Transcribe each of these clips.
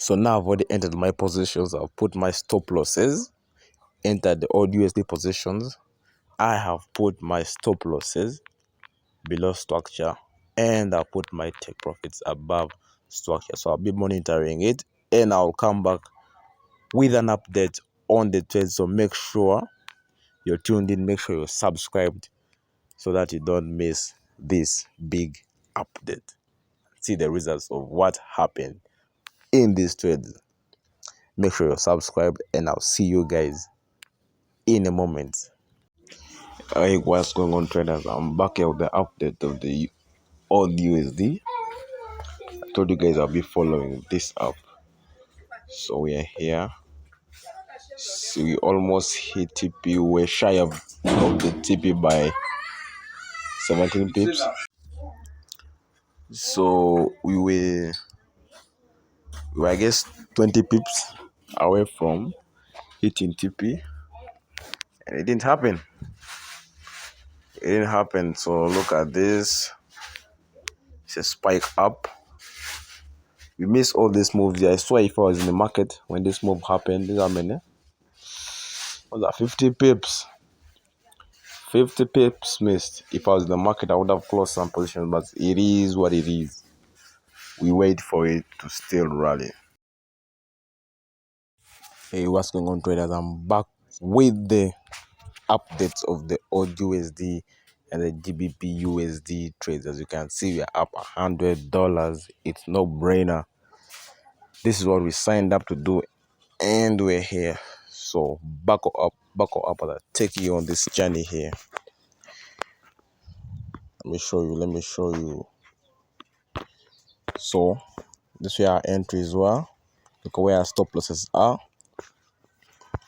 So now I've already entered my positions. I've put my stop losses, entered the old USD positions. I have put my stop losses below structure, and I'll put my take profits above structure. So I'll be monitoring it, and I'll come back with an update on the trade. So make sure you're tuned in, make sure you're subscribed so that you don't miss this big update. See the results of what happened in this trade. Make sure you're subscribed, and I'll see you guys in a moment. Hey, what's going on, traders? I'm back here with the update of the old USD. I told you guys I'll be following this up. So we are here. So we almost hit TP. We're shy of the TP by 17 pips. So we were I guess 20 pips away from hitting TP, and it didn't happen. So look at this. It's a spike up. We missed all these moves here. I swear if I was in the market when this move happened, these are many. Was that 50 pips? 50 pips missed. If I was in the market, I would have closed some positions, but it is what it is. We wait for it to still rally. Hey, what's going on, traders? I'm back with the updates of the old USD and the GBP USD trades. As you can see, we are up $100. It's no brainer. This is what we signed up to do, and we're here. So buckle up as I take you on this journey here. Let me show you. So this is where our entries were. Look where our stop losses are.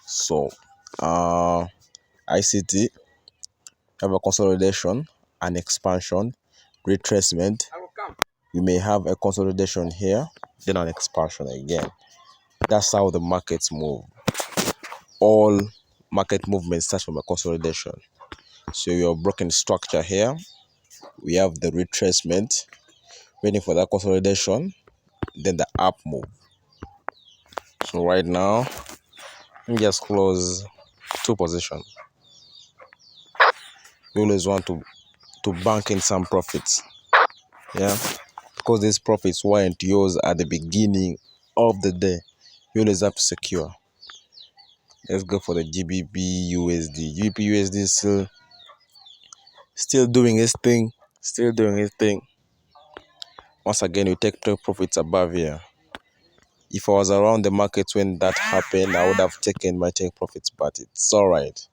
So ICT have a consolidation, an expansion, retracement. We may have a consolidation here, then an expansion again. That's how the markets move. All market movements start from a consolidation. So your broken structure here, we have the retracement, waiting for that consolidation, then the up move. So right now, let me just close two positions. You always want to bank in some profits, yeah, because these profits weren't yours at the beginning of the day. You always have to secure. Let's go for the GBP USD. GBP USD is still doing its thing. Once again, we take profits above here. If I was around the market when that happened, I would have taken my take profits, but it's all right.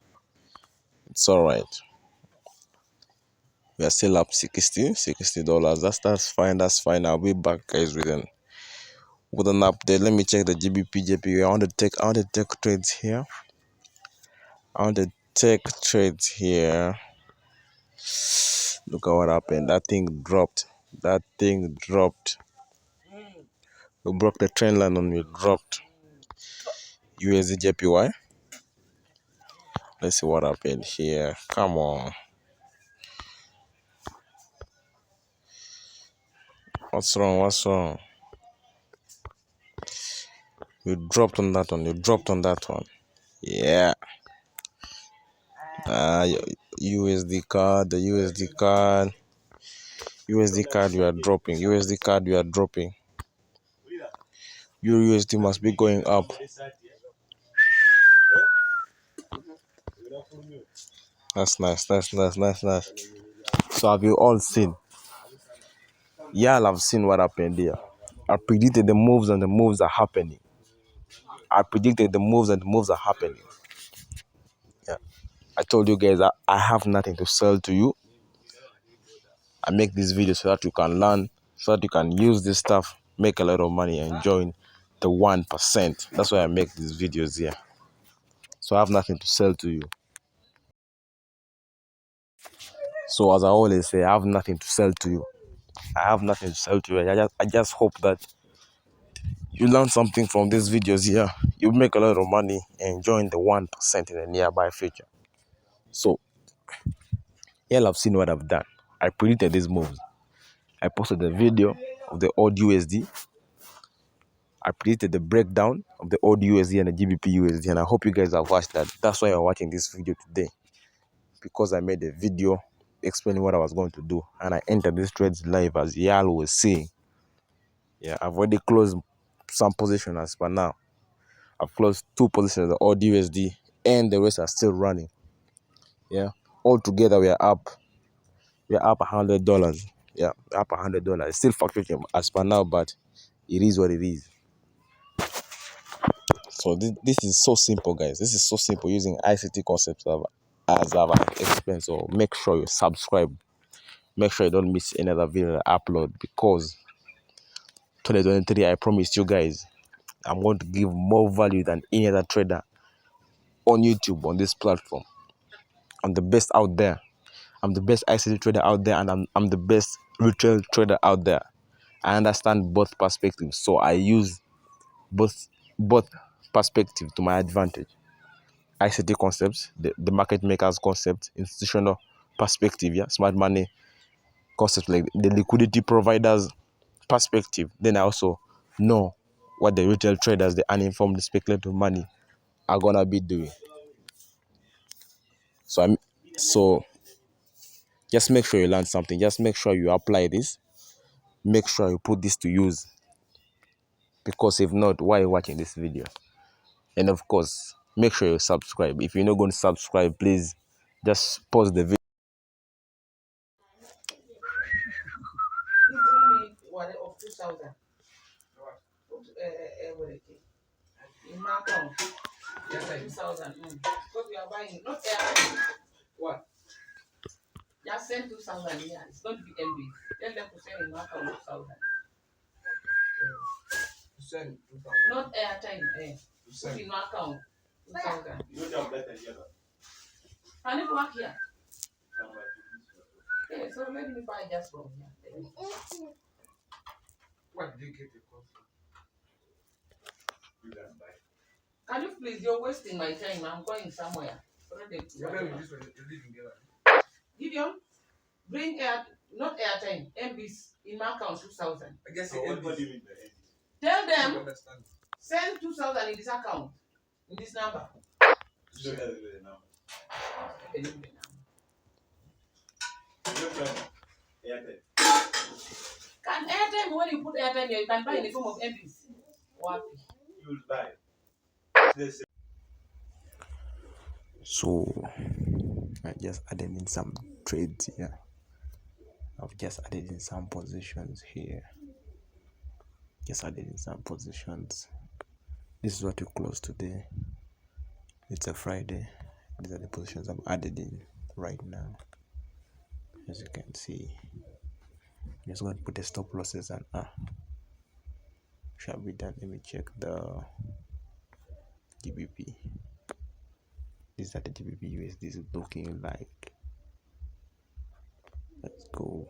We are still up $60. That's fine. I'll be back, guys, with an update. Let me check the GBP JPY. I want to take trades here. Look at what happened. That thing dropped. We broke the trend line and we dropped. USD JPY. Let's see what happened here. Come on. What's wrong? You dropped on that one. Yeah. USD card, you are dropping. Your USD must be going up. That's nice. So have you all seen? Y'all have seen what happened here. I predicted the moves and the moves are happening. Yeah. I told you guys that I have nothing to sell to you. I make this video so that you can learn, so that you can use this stuff, make a lot of money, and join the 1%. That's why I make these videos here. So I have nothing to sell to you. So as I always say, I have nothing to sell to you. I just hope that you learn something from these videos here. You make a lot of money and join the 1% in the nearby future. So, y'all have seen what I've done. I predicted these moves. I posted the video of the old USD. I predicted the breakdown of the old USD and the GBP USD, and I hope you guys have watched that. That's why you're watching this video today, because I made a video explaining what I was going to do, and I entered these trades live as y'all was seeing. Yeah, I've already closed some positions as per now. I've closed 2 positions, the old USD, and the rest are still running. Yeah, altogether we are up $100. Yeah, up $100. It's still fluctuating as per now, but it is what it is. So this is so simple, guys. This is so simple using ICT concepts as I've explained. So make sure you subscribe. Make sure you don't miss another video I upload, because 2023, I promise you guys, I'm going to give more value than any other trader on YouTube, on this platform. I'm the best out there. I'm the best ICT trader out there, and I'm the best retail trader out there. I understand both perspectives, so I use both perspectives to my advantage. ICT concepts, the market makers concept, institutional perspective, yeah, smart money concepts, like the liquidity providers perspective. Then I also know what the retail traders, the uninformed speculative money, are gonna be doing. So just make sure you learn something. Just make sure you apply this. Make sure you put this to use. Because if not, why are you watching this video? And of course, make sure you subscribe. If you're not going to subscribe, please just pause the video. You bring me what of 2,000. In my account. Yes, 2,000. Because we are buying, not air. What? Just send 2,000 here. It's going to be MB. Tell them to send in my account 2,000. Send 2,000. Not airtime. Put in my account 2,000. You don't have better here. Can you work here? Yeah, so let me buy just from here. What did you get the cost? You can buy. Can you please? You're wasting my time. I'm going somewhere. Gideon, bring air, not airtime. MBs in my account 2,000. I guess MBs. Tell them send 2,000 in this account, in this number. Sure. Can airtime, when you put airtime here, you can buy in the form of MBs. What? You will buy. So I just added in some trades here. I've just added in some positions here. Just added in some positions. This is what we close today. It's a Friday. These are the positions I've added in right now. As you can see, I'm just going to put the stop losses and shall be done. Let me check the GBP. These are the GBP USD is looking like. Let's go.